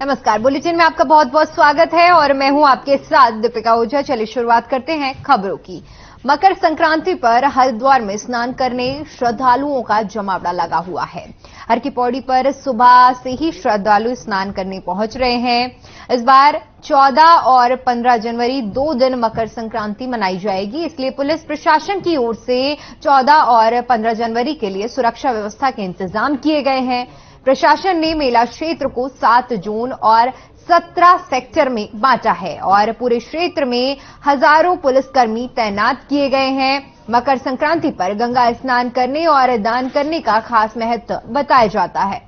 नमस्कार, बुलेटिन में आपका बहुत बहुत स्वागत है और मैं हूं आपके साथ दीपिका ओझा। चलिए शुरुआत करते हैं खबरों की। मकर संक्रांति पर हरिद्वार में स्नान करने श्रद्धालुओं का जमावड़ा लगा हुआ है। हर की पौड़ी पर सुबह से ही श्रद्धालु स्नान करने पहुंच रहे हैं। इस बार 14 और 15 जनवरी 2 दिन मकर संक्रांति मनाई जाएगी, इसलिए पुलिस प्रशासन की ओर से 14 और 15 जनवरी के लिए सुरक्षा व्यवस्था के इंतजाम किए गए हैं। प्रशासन ने मेला क्षेत्र को 7 जोन और 17 सेक्टर में बांटा है और पूरे क्षेत्र में हजारों पुलिसकर्मी तैनात किए गए हैं। मकर संक्रांति पर गंगा स्नान करने और दान करने का खास महत्व बताया जाता है।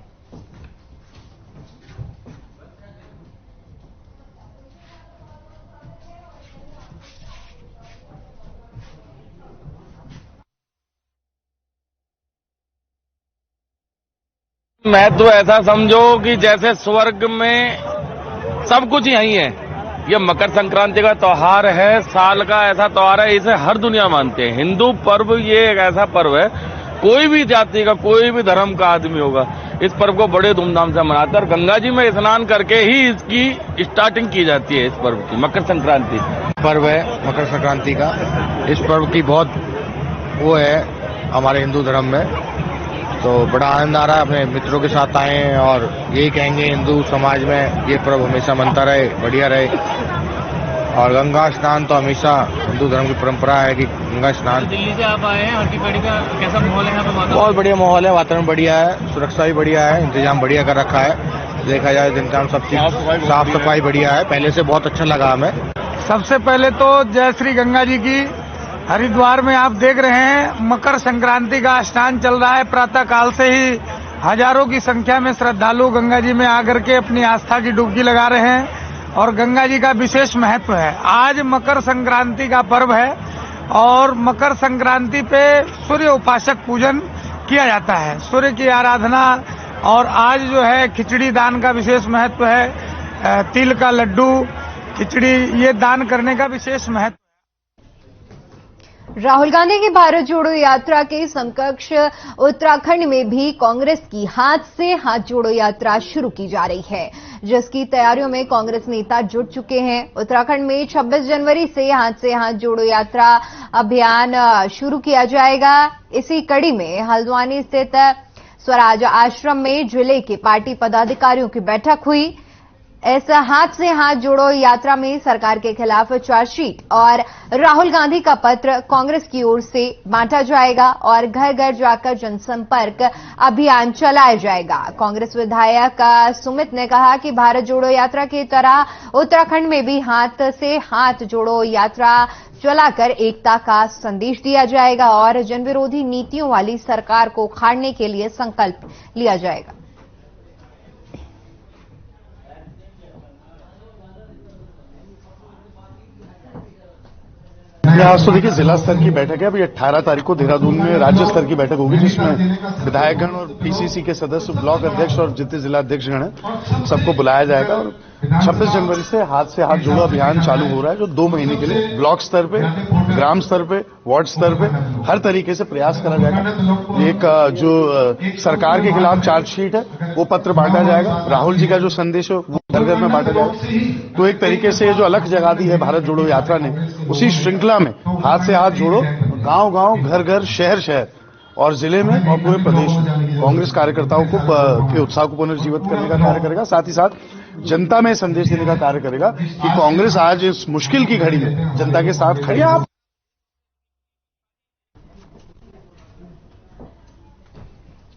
महत्व ऐसा समझो कि जैसे स्वर्ग में सब कुछ यही है। ये मकर संक्रांति का त्योहार है, साल का ऐसा त्योहार है, इसे हर दुनिया मानते हैं। हिंदू पर्व ये एक ऐसा पर्व है, कोई भी जाति का कोई भी धर्म का आदमी होगा इस पर्व को बड़े धूमधाम से मनाता है। और गंगा जी में स्नान करके ही इसकी स्टार्टिंग की जाती है। इस पर्व की मकर संक्रांति पर्व है मकर संक्रांति का। इस पर्व की बहुत वो है हमारे हिंदू धर्म में, तो बड़ा आनंद आ रहा है। अपने मित्रों के साथ आए हैं और यही कहेंगे हिंदू समाज में ये पर्व हमेशा मनता रहे, बढ़िया रहे। और गंगा स्नान तो हमेशा हिंदू धर्म की परंपरा है कि गंगा स्नान। दिल्ली से आप आए हैं, हरकी पौड़ी का कैसा माहौल है यहाँ पे? बहुत बढ़िया माहौल है, वातावरण बढ़िया है, सुरक्षा भी बढ़िया है, इंतजाम बढ़िया कर रखा है। देखा जाए इंतजाम सब चीज साफ सफाई बढ़िया है, पहले से बहुत अच्छा लगा हमें। सबसे पहले तो जय श्री गंगा जी की। हरिद्वार में आप देख रहे हैं मकर संक्रांति का स्नान चल रहा है। प्रातः काल से ही हजारों की संख्या में श्रद्धालु गंगा जी में आकर के अपनी आस्था की डुबकी लगा रहे हैं और गंगा जी का विशेष महत्व है। आज मकर संक्रांति का पर्व है और मकर संक्रांति पे सूर्य उपासक पूजन किया जाता है, सूर्य की आराधना। और आज जो है खिचड़ी दान का विशेष महत्व है। तिल का लड्डू, खिचड़ी, ये दान करने का विशेष महत्व। राहुल गांधी की भारत जोड़ो यात्रा के समकक्ष उत्तराखंड में भी कांग्रेस की हाथ से हाथ जोड़ो यात्रा शुरू की जा रही है, जिसकी तैयारियों में कांग्रेस नेता जुट चुके हैं। उत्तराखंड में 26 जनवरी से हाथ जोड़ो यात्रा अभियान शुरू किया जाएगा। इसी कड़ी में हल्द्वानी स्थित स्वराज आश्रम में जिले के पार्टी पदाधिकारियों की बैठक हुई। इस हाथ से हाथ जोड़ो यात्रा में सरकार के खिलाफ चार्जशीट और राहुल गांधी का पत्र कांग्रेस की ओर से बांटा जाएगा और घर घर जाकर जनसंपर्क अभियान चलाया जाएगा। कांग्रेस विधायक सुमित ने कहा कि भारत जोड़ो यात्रा की तरह उत्तराखंड में भी हाथ से हाथ जोड़ो यात्रा चलाकर एकता का संदेश दिया जाएगा और जनविरोधी नीतियों वाली सरकार को उखाड़ने के लिए संकल्प लिया जाएगा। आज तो देखिए जिला स्तर की बैठक है। अभी 18 तारीख को देहरादून में राज्य स्तर की बैठक होगी, जिसमें विधायकगण और पीसीसी के सदस्य, ब्लॉक अध्यक्ष और जितने जिला अध्यक्षगण हैं सबको बुलाया जाएगा। और 26 जनवरी से हाथ जोड़ो अभियान चालू हो रहा है, जो 2 महीने के लिए ब्लॉक स्तर पे, ग्राम स्तर पे, वार्ड स्तर पे हर तरीके से प्रयास करा जाएगा। एक जो सरकार के खिलाफ चार्जशीट है वो पत्र बांटा जाएगा, राहुल जी का जो संदेश है वो घर घर में बांटा जाएगा। तो एक तरीके से जो अलग जगा दी है भारत जोड़ो यात्रा ने, उसी श्रृंखला में हाथ से हाथ जोड़ो गांव गांव, घर घर, शहर शहर और जिले में और पूरे प्रदेश में कांग्रेस कार्यकर्ताओं को के उत्साह को पुनर्जीवित करने का कार्य करेगा। साथ ही साथ जनता में संदेश देने का कार्य करेगा कि कांग्रेस आज इस मुश्किल की घड़ी में जनता के साथ खड़ी है।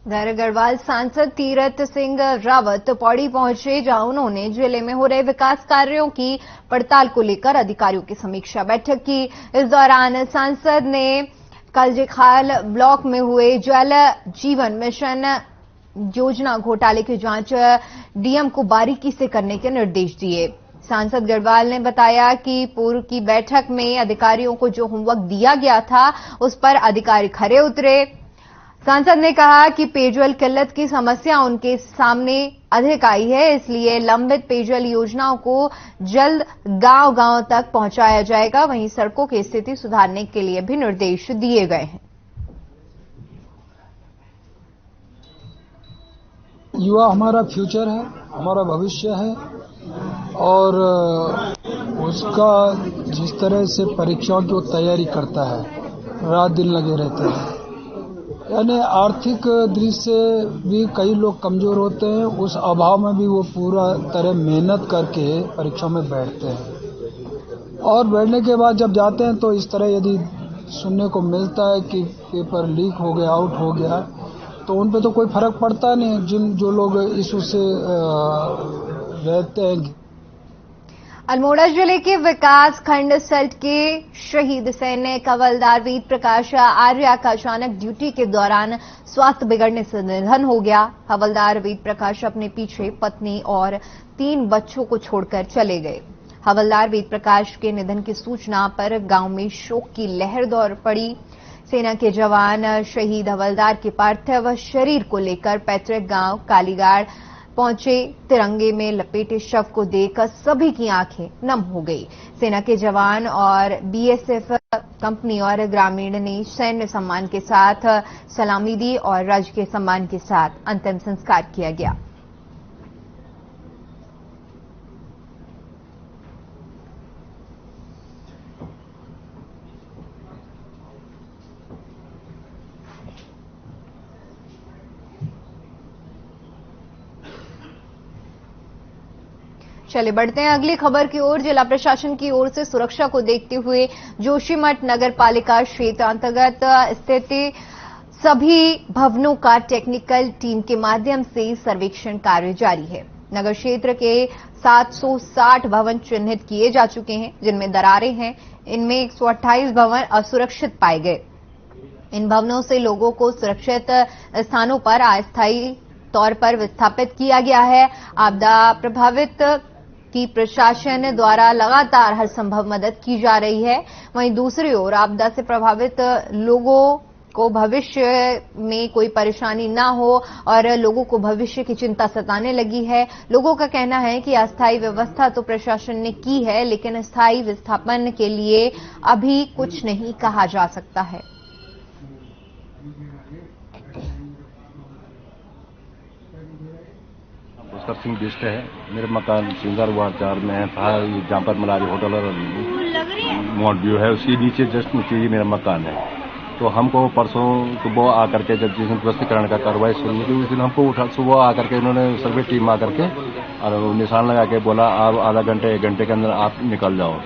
इधर गढ़वाल सांसद तीरथ सिंह रावत पौड़ी पहुंचे, जहां उन्होंने जिले में हो रहे विकास कार्यों की पड़ताल को लेकर अधिकारियों की समीक्षा बैठक की। इस दौरान सांसद ने कलजेखाल ब्लॉक में हुए जल जीवन मिशन योजना घोटाले की जांच डीएम को बारीकी से करने के निर्देश दिए। सांसद गढ़वाल ने बताया कि पूर्व की बैठक में अधिकारियों को जो होमवर्क दिया गया था उस पर अधिकारी खरे उतरे। सांसद ने कहा कि पेयजल किल्लत की समस्या उनके सामने अधिक आई है, इसलिए लंबित पेयजल योजनाओं को जल्द गांव-गांव तक पहुंचाया जाएगा। वहीं सड़कों की स्थिति सुधारने के लिए भी निर्देश दिए गए हैं। युवा हमारा फ्यूचर है हमारा भविष्य है और उसका जिस तरह से परीक्षाओं की वो तैयारी करता है, रात दिन लगे रहते हैं, यानी आर्थिक दृष्टि से भी कई लोग कमजोर होते हैं, उस अभाव में भी वो पूरा तरह मेहनत करके परीक्षा में बैठते हैं और बैठने के बाद जब जाते हैं तो इस तरह यदि सुनने को मिलता है कि पेपर लीक हो गया, आउट हो गया, तो उन पे तो कोई फर्क पड़ता नहीं, जो लोग इस उससे रहते हैं। अल्मोड़ा जिले के विकास खंड सल्ट के शहीद सैनिक हवलदार वेद प्रकाश आर्या का अचानक ड्यूटी के दौरान स्वास्थ्य बिगड़ने से निधन हो गया। हवलदार वेद प्रकाश अपने पीछे पत्नी और 3 बच्चों को छोड़कर चले गए। हवलदार वेद प्रकाश के निधन की सूचना पर गांव में शोक की लहर दौड़ पड़ी। सेना के जवान शहीद हवलदार के पार्थिव शरीर को लेकर पैतृक गांव कालीगाड़ पहुंचे। तिरंगे में लपेटे शव को देखकर सभी की आंखें नम हो गई। सेना के जवान और बीएसएफ कंपनी और ग्रामीण ने सैन्य सम्मान के साथ सलामी दी और राजकीय सम्मान के साथ अंतिम संस्कार किया गया। चलिए बढ़ते हैं अगली खबर की ओर। जिला प्रशासन की ओर से सुरक्षा को देखते हुए जोशीमठ नगर पालिका क्षेत्र अंतर्गत स्थित सभी भवनों का टेक्निकल टीम के माध्यम से सर्वेक्षण कार्य जारी है। नगर क्षेत्र के 760 भवन चिन्हित किए जा चुके हैं, जिनमें दरारें हैं। इनमें 128 भवन असुरक्षित पाए गए। इन भवनों से लोगों को सुरक्षित स्थानों पर अस्थायी तौर पर विस्थापित किया गया है। आपदा प्रभावित की प्रशासन द्वारा लगातार हर संभव मदद की जा रही है। वहीं दूसरी ओर आपदा से प्रभावित लोगों को भविष्य में कोई परेशानी ना हो और लोगों को भविष्य की चिंता सताने लगी है। लोगों का कहना है कि अस्थायी व्यवस्था तो प्रशासन ने की है, लेकिन स्थायी विस्थापन के लिए अभी कुछ नहीं कहा जा सकता है। पुष्कर सिंह बिस्ट है। मेरे मकान सिंगर वार्ड 4 में है, जहाँ पर मलारी होटल और माउंट व्यू है, उसके नीचे जस्ट नीचे ही मेरा मकान है। तो हमको परसों सुबह आकर के जब जिस दिन ध्वस्तीकरण का कार्रवाई शुरू हुई थी उस दिन हमको उठा सुबह आकर के उन्होंने सर्वे टीम आकर के और निशान लगा के बोला आप आधा घंटे 1 घंटे के अंदर आप निकल जाओ।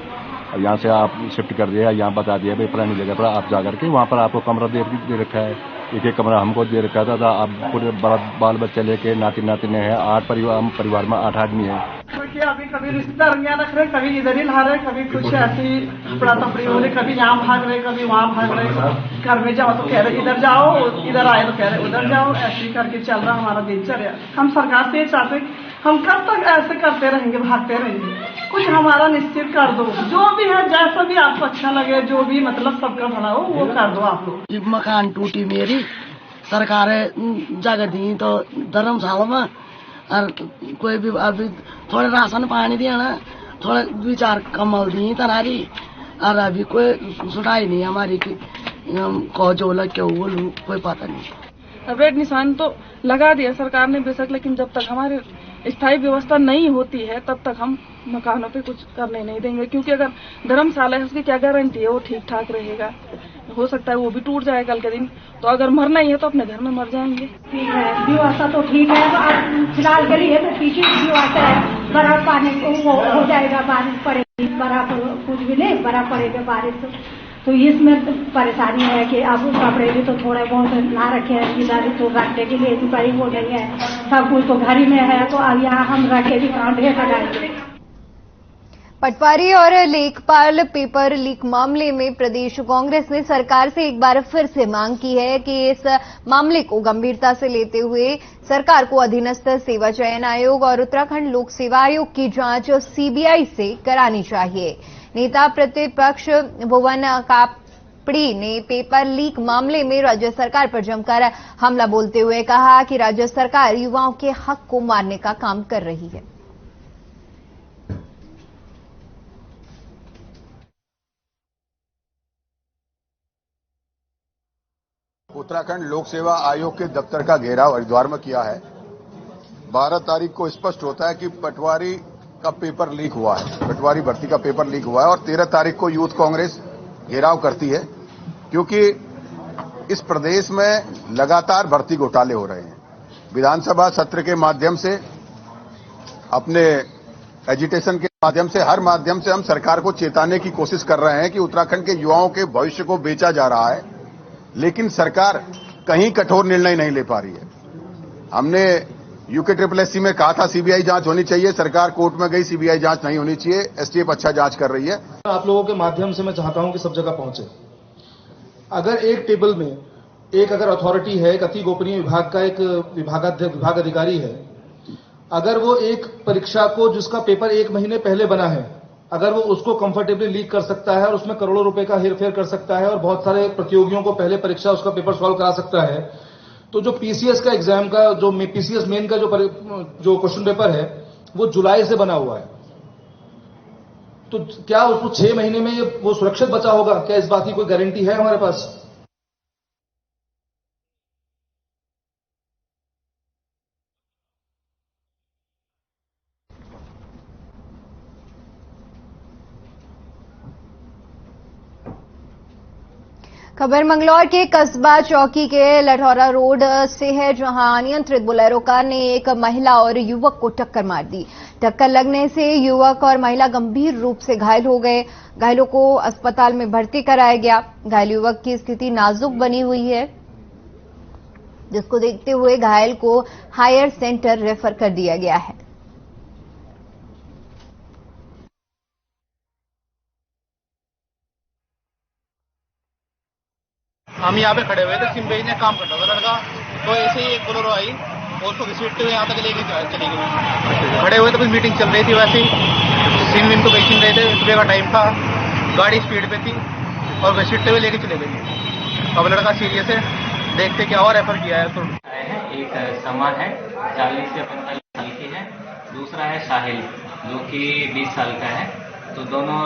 अब यहाँ से आप शिफ्ट कर दिया, यहाँ बता दिया भाई फलानी जगह पर आप जाकर के वहाँ पर आपको कमरा दे रखा है। एक कमरा हमको दे रखा था। आप पूरे बड़ा बाल बच्चे लेके नाती नातिने हैं, 8 परिवार में 8 आदमी है। अभी कभी रिश्तेदार यहाँ रख रहे, कभी इधर ही ला रहे, कभी कुछ ऐसी थोड़ा तफरी हो रही, कभी यहाँ भाग रहे, कभी वहाँ भाग रहे। घर में जाओ तो कह रहे इधर जाओ, इधर आए तो कह रहे उधर जाओ। ऐसे करके चल रहा हमारा दिनचर्या। हम सरकार से ये चाहते हम कब तक ऐसे करते रहेंगे, भागते रहेंगे? कुछ हमारा निश्चित कर दो, जो भी है जैसा भी आपको अच्छा लगे, जो भी मतलब सबका भला हो वो कर दो आप लोग। मकान टूटी मेरी, सरकार जगह दी तो धर्मशाला में और कोई भी अभी थोड़े राशन पानी दिया ना, थोड़े 2-4 कम्बल दी तनारी और अभी कोई सुनाई नहीं हमारी की को जो लग के बोलूं कोई पता नहीं। रेड निशान तो लगा दिया सरकार ने बेशक, लेकिन जब तक हमारे स्थायी व्यवस्था नहीं होती है तब तक हम मकानों पे कुछ करने नहीं देंगे, क्योंकि अगर धर्मशाला है उसकी क्या गारंटी है वो ठीक ठाक रहेगा। हो सकता है वो भी टूट जाए कल के दिन, तो अगर मरना ही है तो अपने घर में मर जाएंगे। ठीक है, व्यवस्था तो ठीक है, तो अब फिलहाल के लिए तो पीछे की व्यवस्था है। बर्फ पानी वो हो जाएगा, बारिश पड़ेगी, बर्फ कुछ भी नहीं, बर्फ पड़ेगा बारिश तो इसमें तो परेशानी है कि अब कपड़े भी तो थोड़े बहुत ना रखे हैं इधर, तो रखने के लिए कोई वो नहीं है। सब कुछ तो घर ही में है, तो अब यहाँ हम रखे भी कांधे लगाएंगे। पटवारी और लेखपाल पेपर लीक मामले में प्रदेश कांग्रेस ने सरकार से एक बार फिर से मांग की है कि इस मामले को गंभीरता से लेते हुए सरकार को अधीनस्थ सेवा चयन आयोग और उत्तराखंड लोक सेवा आयोग की जांच सीबीआई से करानी चाहिए। नेता प्रतिपक्ष भुवन कापड़ी ने पेपर लीक मामले में राज्य सरकार पर जमकर हमला बोलते हुए कहा कि राज्य सरकार युवाओं के हक को मारने का काम कर रही है। उत्तराखंड लोक सेवा आयोग के दफ्तर का घेराव हरिद्वार में किया है 12 तारीख को स्पष्ट होता है कि पटवारी का पेपर लीक हुआ है, पटवारी भर्ती का पेपर लीक हुआ है और 13 तारीख को यूथ कांग्रेस घेराव करती है, क्योंकि इस प्रदेश में लगातार भर्ती घोटाले हो रहे हैं। विधानसभा सत्र के माध्यम से, अपने एजिटेशन के माध्यम से, हर माध्यम से हम सरकार को चेताने की कोशिश कर रहे हैं कि उत्तराखंड के युवाओं के भविष्य को बेचा जा रहा है, लेकिन सरकार कहीं कठोर निर्णय नहीं ले पा रही है। हमने यूके में कहा था सीबीआई जांच होनी चाहिए, सरकार कोर्ट में गई, सीबीआई जांच नहीं होनी चाहिए, एसटीएफ अच्छा जांच कर रही है। आप लोगों के माध्यम से मैं चाहता हूं कि सब जगह पहुंचे। अगर एक टेबल में एक अगर अथॉरिटी है, एक अति गोपनीय विभाग का एक विभाग अधिकारी है, अगर वो एक परीक्षा को जिसका पेपर 1 महीने पहले बना है, अगर वो उसको कंफर्टेबली लीक कर सकता है और उसमें करोड़ों रुपए का हेरफेर कर सकता है और बहुत सारे प्रतियोगियों को पहले परीक्षा उसका पेपर सॉल्व करा सकता है, तो जो पीसीएस का एग्जाम का जो पीसीएस मेन का जो क्वेश्चन पेपर है वो जुलाई से बना हुआ है, तो क्या उसको 6 महीने में वो सुरक्षित बचा होगा? क्या इस बात की कोई गारंटी है हमारे पास? खबर मंगलौर के कस्बा चौकी के लठौरा रोड से है, जहां अनियंत्रित बोलेरो कार ने एक महिला और युवक को टक्कर मार दी। टक्कर लगने से युवक और महिला गंभीर रूप से घायल हो गए। घायलों को अस्पताल में भर्ती कराया गया। घायल युवक की स्थिति नाजुक बनी हुई है, जिसको देखते हुए घायल को हायर सेंटर रेफर कर दिया गया है। हम यहाँ पे खड़े हुए थे, सिम भेजने काम करता था लड़का, तो ऐसे ही एक बोलेरो आई और उसको घसीटते हुए यहाँ तक लेके चली गई। खड़े हुए तो कुछ मीटिंग चल रही थी, वैसे ही सिम विम तो बेच नहीं रहे थे, सुबह का टाइम था, गाड़ी स्पीड पे थी और घसीटते हुए लेके चले गई। अब लड़का सीरियस है, देखते क्या और रेफर किया है। तो एक समा है 40 से 45 साल की है, दूसरा है साहिल जो कि 20 साल का है। तो दोनों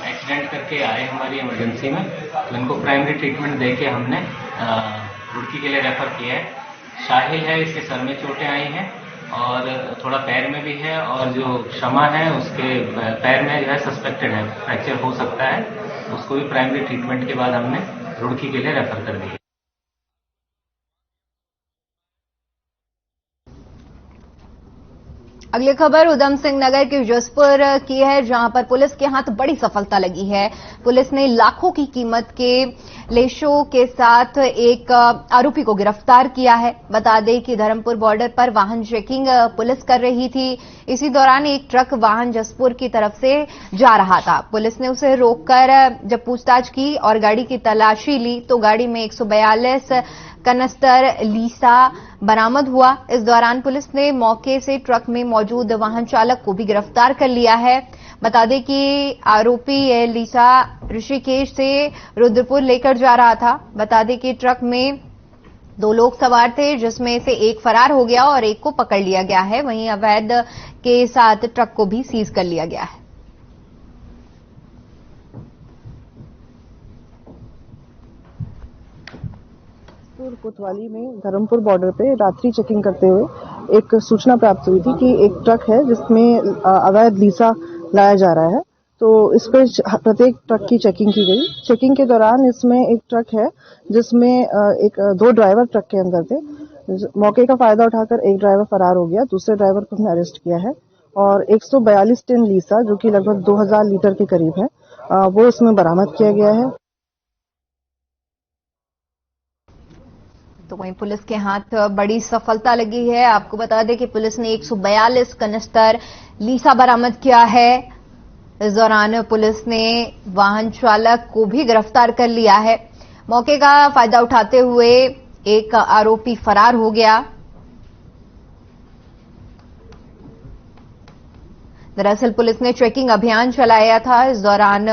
एक्सीडेंट करके आए हमारी इमरजेंसी में, तो इनको प्राइमरी ट्रीटमेंट देके हमने रुड़की के लिए रेफर किया है। साहिल है, इसके सर में चोटें आई हैं और थोड़ा पैर में भी है, और जो क्षमा है उसके पैर में जो है सस्पेक्टेड है, फ्रैक्चर हो सकता है, उसको भी प्राइमरी ट्रीटमेंट के बाद हमने रुड़की के लिए रेफर कर दिया। अगली खबर उधम सिंह नगर के जसपुर की है, जहां पर पुलिस के हाथ बड़ी सफलता लगी है। पुलिस ने लाखों की कीमत के लेशों के साथ एक आरोपी को गिरफ्तार किया है। बता दें कि धर्मपुर बॉर्डर पर वाहन चेकिंग पुलिस कर रही थी। इसी दौरान एक ट्रक वाहन जसपुर की तरफ से जा रहा था। पुलिस ने उसे रोककर जब पूछताछ की और गाड़ी की तलाशी ली तो गाड़ी में 142 कनस्तर लीसा बरामद हुआ। इस दौरान पुलिस ने मौके से ट्रक में मौजूद वाहन चालक को भी गिरफ्तार कर लिया है। बता दें कि आरोपी ये लीसा ऋषिकेश से रुद्रपुर लेकर जा रहा था। बता दें कि ट्रक में 2 लोग सवार थे, जिसमें से एक फरार हो गया और एक को पकड़ लिया गया है। वहीं अवैध के साथ ट्रक को भी सीज कर लिया गया है। कोतवाली में धर्मपुर बॉर्डर पे रात्रि चेकिंग करते हुए एक सूचना प्राप्त हुई थी कि एक ट्रक है जिसमें अवैध लीसा लाया जा रहा है। तो इस पे प्रत्येक ट्रक की चेकिंग की गई। चेकिंग के दौरान इसमें एक ट्रक है जिसमें 2 ड्राइवर ट्रक के अंदर थे। मौके का फायदा उठाकर एक ड्राइवर फरार हो गया, दूसरे ड्राइवर को हमने अरेस्ट किया है और 142 टिन लीसा जो कि लगभग 2000 लीटर के करीब है वो इसमें बरामद किया गया है। तो वहीं पुलिस के हाथ बड़ी सफलता लगी है। आपको बता दें कि पुलिस ने 142 कनस्तर लीसा बरामद किया है। इस दौरान पुलिस ने वाहन चालक को भी गिरफ्तार कर लिया है। मौके का फायदा उठाते हुए एक आरोपी फरार हो गया। दरअसल पुलिस ने चेकिंग अभियान चलाया था। इस दौरान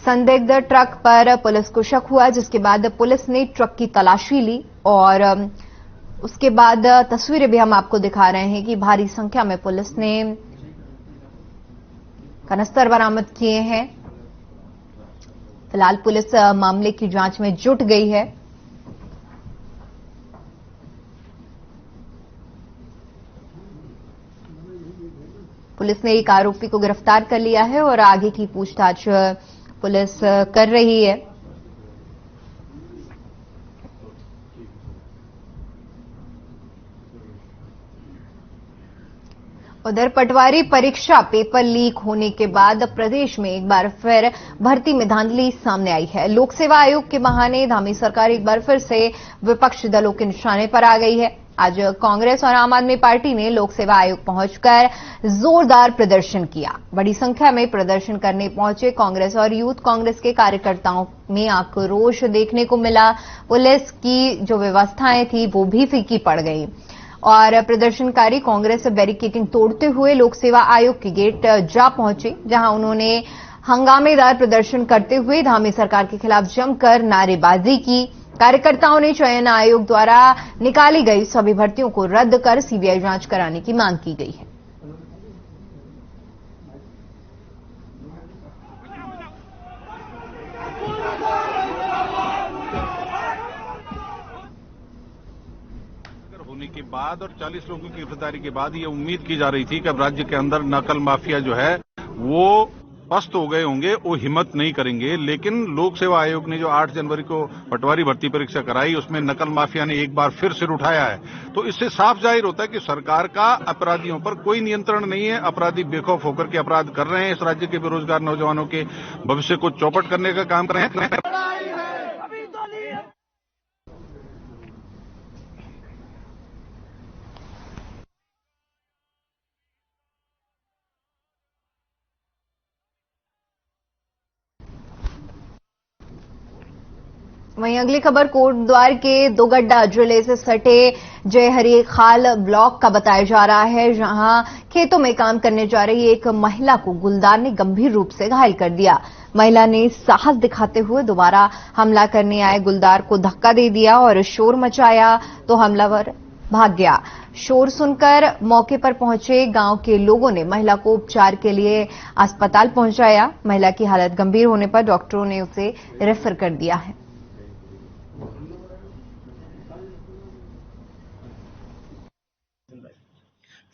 संदिग्ध ट्रक पर पुलिस को शक हुआ, जिसके बाद पुलिस ने ट्रक की तलाशी ली और उसके बाद तस्वीरें भी हम आपको दिखा रहे हैं कि भारी संख्या में पुलिस ने कनस्तर बरामद किए हैं। फिलहाल पुलिस मामले की जांच में जुट गई है। पुलिस ने एक आरोपी को गिरफ्तार कर लिया है और आगे की पूछताछ पुलिस कर रही है। उधर पटवारी परीक्षा पेपर लीक होने के बाद प्रदेश में एक बार फिर भर्ती में धांधली सामने आई है। लोक सेवा आयोग के बहाने धामी सरकार एक बार फिर से विपक्षी दलों के निशाने पर आ गई है। आज कांग्रेस और आम आदमी पार्टी ने लोक सेवा आयोग पहुंचकर जोरदार प्रदर्शन किया। बड़ी संख्या में प्रदर्शन करने पहुंचे कांग्रेस और यूथ कांग्रेस के कार्यकर्ताओं में आक्रोश देखने को मिला। पुलिस की जो व्यवस्थाएं थी वो भी फीकी पड़ गई और प्रदर्शनकारी कांग्रेस बैरिकेडिंग तोड़ते हुए लोक सेवा आयोग के गेट जा पहुंचे, जहां उन्होंने हंगामेदार प्रदर्शन करते हुए धामी सरकार के खिलाफ जमकर नारेबाजी की। कार्यकर्ताओं ने चयन आयोग द्वारा निकाली गई सभी भर्तियों को रद्द कर सीबीआई जांच कराने की मांग की गई है। होने के बाद और 40 लोगों की गिरफ्तारी के बाद ये उम्मीद की जा रही थी कि अब राज्य के अंदर नकल माफिया जो है वो पस्त हो गए होंगे, वो हिम्मत नहीं करेंगे। लेकिन लोक सेवा आयोग ने जो 8 जनवरी को पटवारी भर्ती परीक्षा कराई उसमें नकल माफिया ने एक बार फिर सिर उठाया है। तो इससे साफ जाहिर होता है कि सरकार का अपराधियों पर कोई नियंत्रण नहीं है। अपराधी बेखौफ होकर के अपराध कर रहे हैं। इस राज्य के बेरोजगार नौजवानों के भविष्य को चौपट करने का काम कर रहे हैं। वहीं अगली खबर कोटद्वार के दोगड्डा जिले से सटे जय हरि खाल ब्लॉक का बताया जा रहा है, जहां खेतों में काम करने जा रही एक महिला को गुलदार ने गंभीर रूप से घायल कर दिया। महिला ने साहस दिखाते हुए दोबारा हमला करने आए गुलदार को धक्का दे दिया और शोर मचाया तो हमलावर भाग गया। शोर सुनकर मौके पर पहुंचे गांव के लोगों ने महिला को उपचार के लिए अस्पताल पहुंचाया। महिला की हालत गंभीर होने पर डॉक्टरों ने उसे रेफर कर दिया है।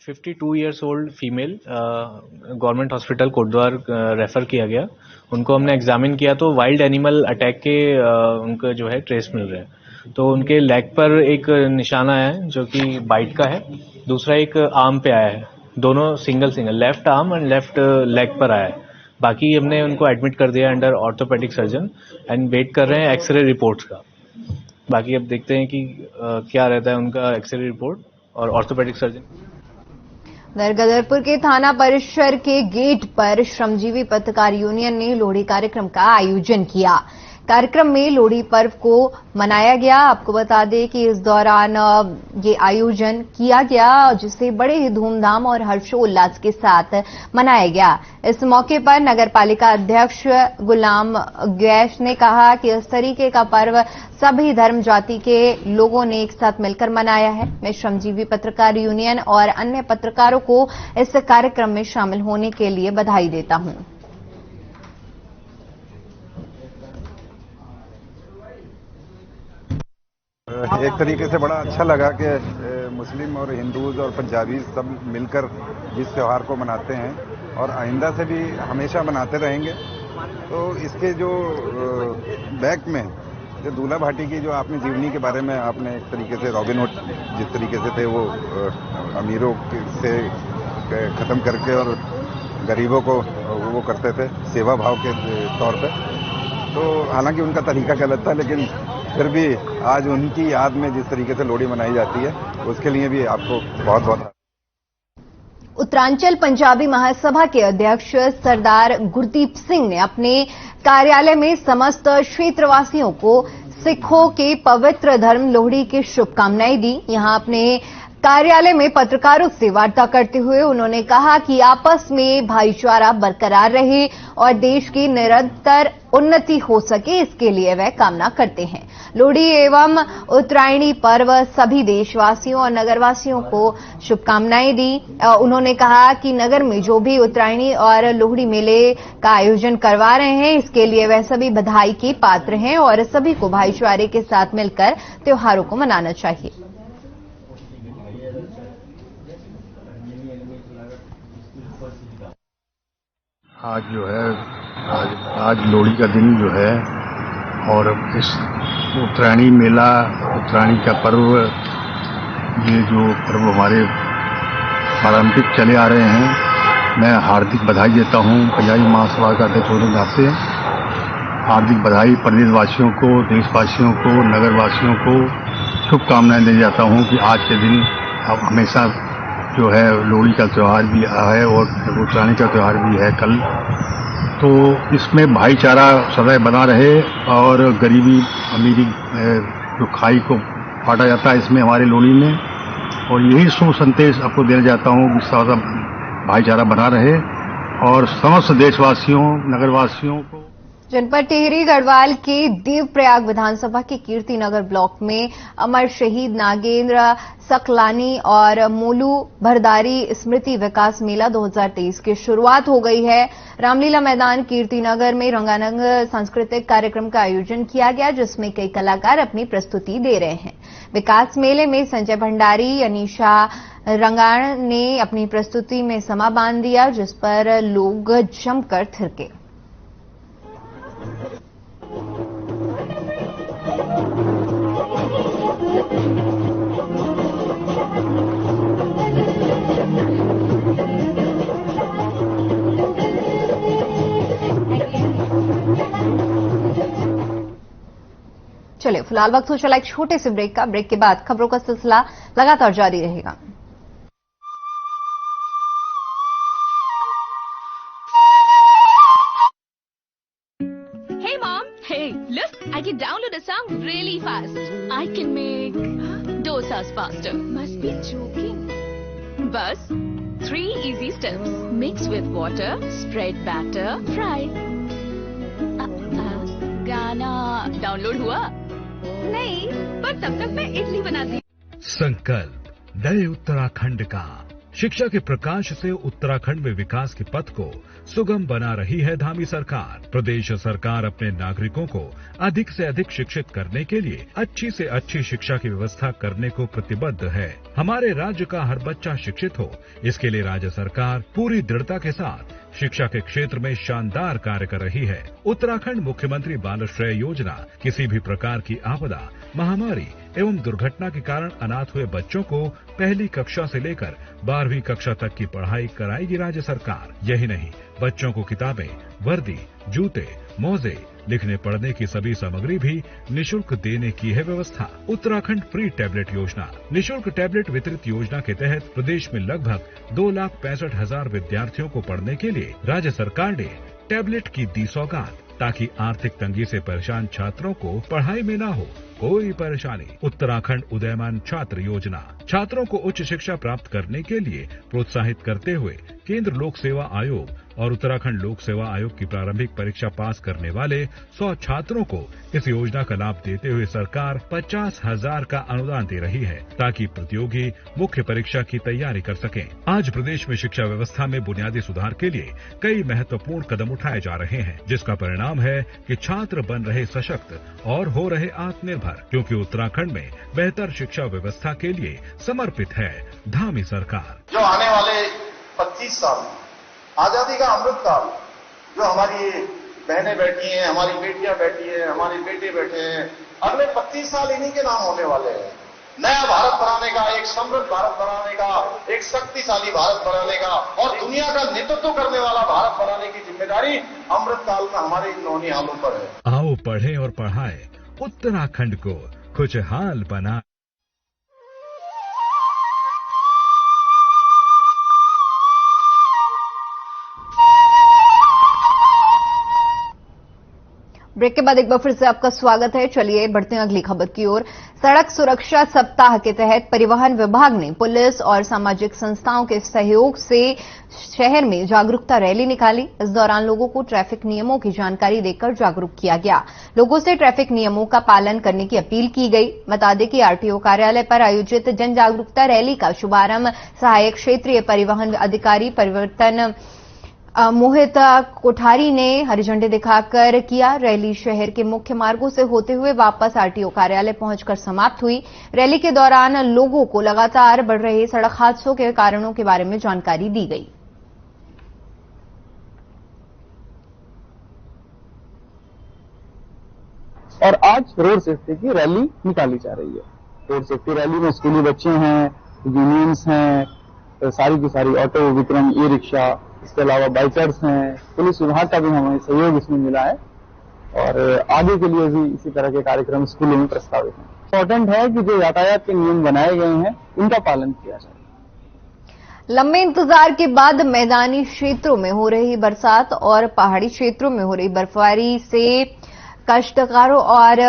52 years old female government hospital Kotdwar refer किया गया। उनको हमने एग्जामिन किया तो वाइल्ड एनिमल अटैक के उनका जो है ट्रेस मिल रहे हैं। तो उनके लेग पर एक निशाना है जो कि बाइट का है, दूसरा एक आर्म पे आया है, दोनों single left arm and left leg पर आया है। बाकी हमने उनको एडमिट कर दिया under orthopaedic surgeon and wait कर रहे हैं एक्सरे रिपोर्ट्स का। बाकी अब देखते हैं कि क्या रहता है उनका एक्सरे रिपोर्ट और ऑर्थोपेडिक सर्जन। गदरपुर के थाना परिसर के गेट पर श्रमजीवी पत्रकार यूनियन ने लोहड़ी कार्यक्रम का आयोजन किया। कार्यक्रम में लोहड़ी पर्व को मनाया गया। आपको बता दें कि इस दौरान ये आयोजन किया गया जिसे बड़े ही धूमधाम और हर्षोल्लास के साथ मनाया गया। इस मौके पर नगर पालिका अध्यक्ष गुलाम गैश ने कहा कि इस तरीके का पर्व सभी धर्म जाति के लोगों ने एक साथ मिलकर मनाया है। मैं श्रमजीवी पत्रकार यूनियन और अन्य पत्रकारों को इस कार्यक्रम में शामिल होने के लिए बधाई देता हूं। एक तरीके से बड़ा अच्छा लगा कि मुस्लिम और हिंदूज और पंजाबी सब मिलकर इस त्यौहार को मनाते हैं और आइंदा से भी हमेशा मनाते रहेंगे। तो इसके जो बैक में जो दूल्हा भाटी की जो आपने जीवनी के बारे में आपने एक तरीके से रॉबिन हुड जिस तरीके से थे वो अमीरों से ख़त्म करके और गरीबों को वो करते थे सेवा भाव के तौर पे। तो हालांकि उनका तरीका गलत था, लेकिन फिर भी आज उनकी याद में जिस तरीके से लोहड़ी मनाई जाती है उसके लिए भी आपको बहुत बहुत। उत्तरांचल पंजाबी महासभा के अध्यक्ष सरदार गुरदीप सिंह ने अपने कार्यालय में समस्त क्षेत्रवासियों को सिखों के पवित्र धर्म लोहड़ी की शुभकामनाएं दी। यहां अपने कार्यालय में पत्रकारों से वार्ता करते हुए उन्होंने कहा कि आपस में भाईचारा बरकरार रहे और देश की निरंतर उन्नति हो सके, इसके लिए वह कामना करते हैं। लोहड़ी एवं उत्तरायणी पर्व सभी देशवासियों और नगरवासियों को शुभकामनाएं दी। उन्होंने कहा कि नगर में जो भी उत्तरायणी और लोहड़ी मेले का आयोजन करवा रहे हैं इसके लिए वह सभी बधाई के पात्र हैं और सभी को भाईचारे के साथ मिलकर त्योहारों को मनाना चाहिए। आज जो है आज लोहड़ी का दिन जो है और इस उत्तरायणी मेला, उत्तरायणी का पर्व, ये जो पर्व हमारे पारंपरिक चले आ रहे हैं, मैं हार्दिक बधाई देता हूँ पंजाबी महासभा का अध्यक्ष होने के नाते। हार्दिक बधाई प्रदेशवासियों को, देशवासियों को, नगरवासियों को शुभकामनाएं दे जाता हूँ कि आज के दिन हमेशा जो है लोहड़ी का त्यौहार भी है और उत्तरायणी का त्यौहार भी है कल, तो इसमें भाईचारा सदैव बना रहे और गरीबी अमीरी जो खाई को बांटा जाता है इसमें हमारे लोहड़ी में, और यही शुभ संदेश आपको देना चाहता हूँ कि सदा भाईचारा बना रहे और समस्त देशवासियों, नगरवासियों को। जनपद टिहरी गढ़वाल के देवप्रयाग विधानसभा के कीर्तिनगर ब्लॉक में अमर शहीद नागेंद्र सकलानी और मोलू भरदारी स्मृति विकास मेला 2023 की शुरुआत हो गई है। रामलीला मैदान कीर्तिनगर में रंगारंग सांस्कृतिक कार्यक्रम का आयोजन किया गया, जिसमें कई कलाकार अपनी प्रस्तुति दे रहे हैं। विकास मेले में संजय भंडारी, अनीशा रंगाण ने अपनी प्रस्तुति में समा बांध दिया, जिस पर लोग जमकर थिरके। चलिए फिलहाल वक्त हो चला एक छोटे से ब्रेक का। ब्रेक के बाद खबरों का सिलसिला लगातार जारी रहेगा। Hey mom, hey, look, I can download a song really fast. I can make dosas faster. Must be joking. Bus, 3 easy steps. Mix with water, spread batter, fry. गाना डाउनलोड हुआ? नहीं, पर तब तक मैं इडली बनाती। संकल्प नए उत्तराखंड का। शिक्षा के प्रकाश से उत्तराखंड में विकास के पथ को सुगम बना रही है धामी सरकार। प्रदेश सरकार अपने नागरिकों को अधिक से अधिक शिक्षित करने के लिए अच्छी से अच्छी शिक्षा की व्यवस्था करने को प्रतिबद्ध है। हमारे राज्य का हर बच्चा शिक्षित हो, इसके लिए राज्य सरकार पूरी दृढ़ता के साथ शिक्षा के क्षेत्र में शानदार कार्य कर रही है। उत्तराखंड मुख्यमंत्री बालश्रय योजना किसी भी प्रकार की आपदा, महामारी एवं दुर्घटना के कारण अनाथ हुए बच्चों को पहली कक्षा से लेकर 12वीं कक्षा तक की पढ़ाई कराएगी राज्य सरकार। यही नहीं, बच्चों को किताबें, वर्दी, जूते, मोजे, लिखने पढ़ने की सभी सामग्री भी निशुल्क देने की है व्यवस्था। उत्तराखंड फ्री टैबलेट योजना। निशुल्क टैबलेट वितरित योजना के तहत प्रदेश में लगभग 2,65,000 विद्यार्थियों को पढ़ने के लिए राज्य सरकार ने टैबलेट की दी सौगात, ताकि आर्थिक तंगी से परेशान छात्रों को पढ़ाई में न हो कोई परेशानी। उत्तराखंड उदयमान छात्र योजना। छात्रों को उच्च शिक्षा प्राप्त करने के लिए प्रोत्साहित करते हुए केंद्र लोक सेवा आयोग और उत्तराखंड लोक सेवा आयोग की प्रारंभिक परीक्षा पास करने वाले 100 छात्रों को इस योजना का लाभ देते हुए सरकार 50,000 का अनुदान दे रही है, ताकि प्रतियोगी मुख्य परीक्षा की तैयारी कर सकें। आज प्रदेश में शिक्षा व्यवस्था में बुनियादी सुधार के लिए कई महत्वपूर्ण कदम उठाए जा रहे हैं, जिसका परिणाम है कि छात्र बन रहे सशक्त और हो रहे आत्मनिर्भर, क्योंकि उत्तराखंड में बेहतर शिक्षा व्यवस्था के लिए समर्पित है धामी सरकार। जो आने वाले 25 साल आजादी का अमृत काल, जो हमारी बहनें बैठी हैं, हमारी बेटियां बैठी हैं, हमारे बेटे बैठे हैं, अगले 25 साल इन्हीं के नाम होने वाले हैं। नया भारत बनाने का, एक समृद्ध भारत बनाने का, एक शक्तिशाली भारत बनाने का और दुनिया का नेतृत्व करने वाला भारत बनाने की जिम्मेदारी अमृत काल में हमारे इन नौनिहालों पर है। आओ पढ़ें और पढ़ाएं, उत्तराखंड को खुशहाल बना। ब्रेक के बाद एक बार फिर से आपका स्वागत है। चलिए बढ़ते हैं अगली खबर की ओर। सड़क सुरक्षा सप्ताह के तहत परिवहन विभाग ने पुलिस और सामाजिक संस्थाओं के सहयोग से शहर में जागरूकता रैली निकाली। इस दौरान लोगों को ट्रैफिक नियमों की जानकारी देकर जागरूक किया गया। लोगों से ट्रैफिक नियमों का पालन करने की अपील की गई। बता दें कि आरटीओ कार्यालय पर आयोजित जन जागरूकता रैली का शुभारंभ सहायक क्षेत्रीय परिवहन अधिकारी परिवर्तन मोहित कोठारी ने हरी झंडी दिखाकर किया। रैली शहर के मुख्य मार्गों से होते हुए वापस आरटीओ कार्यालय पहुंचकर समाप्त हुई। रैली के दौरान लोगों को लगातार बढ़ रहे सड़क हादसों के कारणों के बारे में जानकारी दी गई। और आज रोड सेफ्टी की रैली निकाली जा रही है। रोड सेफ्टी रैली में स्कूली बच्चे हैं, यूनियंस हैं, तो सारी की सारी ऑटो, विक्रम, ई रिक्शा, इसके अलावा बाइकर्स हैं, पुलिस विभाग का भी हमें सहयोग इसमें मिला है और आगे के लिए भी इसी तरह के कार्यक्रम स्कूलों में प्रस्तावित हैं। इम्पोर्टेंट है कि जो यातायात के नियम बनाए गए हैं उनका पालन किया जाए। लंबे इंतजार के बाद मैदानी क्षेत्रों में हो रही बरसात और पहाड़ी क्षेत्रों में हो रही बर्फबारी से काश्तकारों और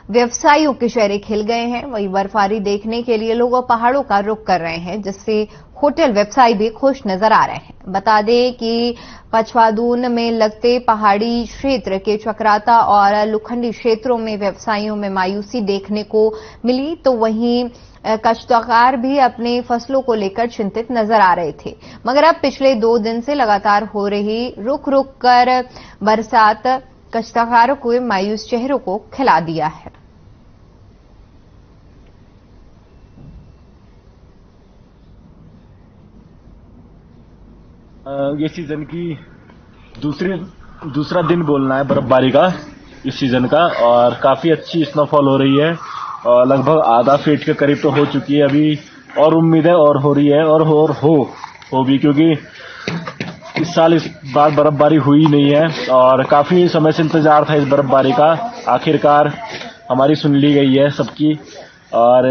व्यवसायियों के चेहरे खिल गए हैं। वही बर्फबारी देखने के लिए लोग पहाड़ों का रुख कर रहे हैं, जिससे होटल व्यवसायी भी खुश नजर आ रहे हैं। बता दें कि पछवादून में लगते पहाड़ी क्षेत्र के चक्राता और लुखंडी क्षेत्रों में व्यवसायियों में मायूसी देखने को मिली, तो वहीं काश्तकार भी अपनी फसलों को लेकर चिंतित नजर आ रहे थे। मगर अब पिछले 2 दिन से लगातार हो रही रुक रुक कर बरसात काश्तकारों को मायूस चेहरों को खिला दिया है। ये सीजन की दूसरा दिन बोलना है बर्फबारी का इस सीजन का, और काफी अच्छी स्नोफॉल हो रही है और लगभग आधा फीट के करीब तो हो चुकी है अभी, और उम्मीद है और हो रही है और हो भी, क्योंकि इस साल इस बार बर्फबारी हुई नहीं है और काफी समय से इंतजार था इस बर्फबारी का। आखिरकार हमारी सुन ली गई है सबकी और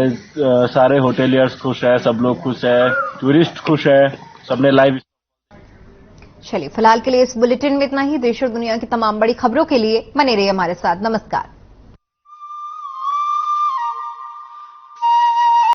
सारे होटेलियर्स खुश है, सब लोग खुश है, टूरिस्ट खुश है, सबने लाइव। चलिए फिलहाल के लिए इस बुलेटिन में इतना ही। देश और दुनिया की तमाम बड़ी खबरों के लिए बने रहिए हमारे साथ। नमस्कार।